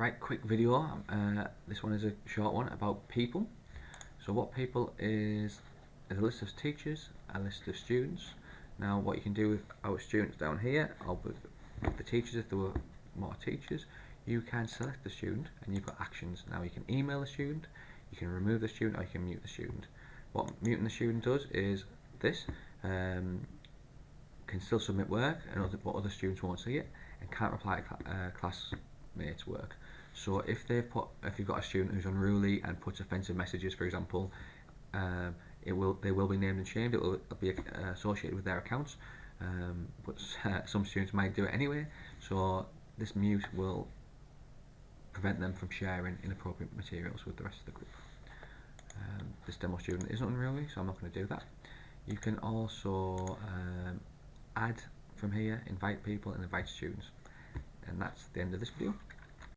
Right, quick video. This one is a short one about people. So what people is a list of teachers, a list of students. Now what you can do with our students down here, or with the teachers if there were more teachers, you can select the student and you've got actions. Now you can email the student, you can remove the student, or you can mute the student. What muting the student does is this. Can still submit work, but other students won't see it, and can't reply to classmates' work. So if you've got a student who's unruly and puts offensive messages, for example, they will be named and shamed. It will be associated with their accounts, but some students might do it anyway. So this mute will prevent them from sharing inappropriate materials with the rest of the group. This demo student isn't unruly, so I'm not going to do that. You can also add from here, invite people and invite students. And that's the end of this video.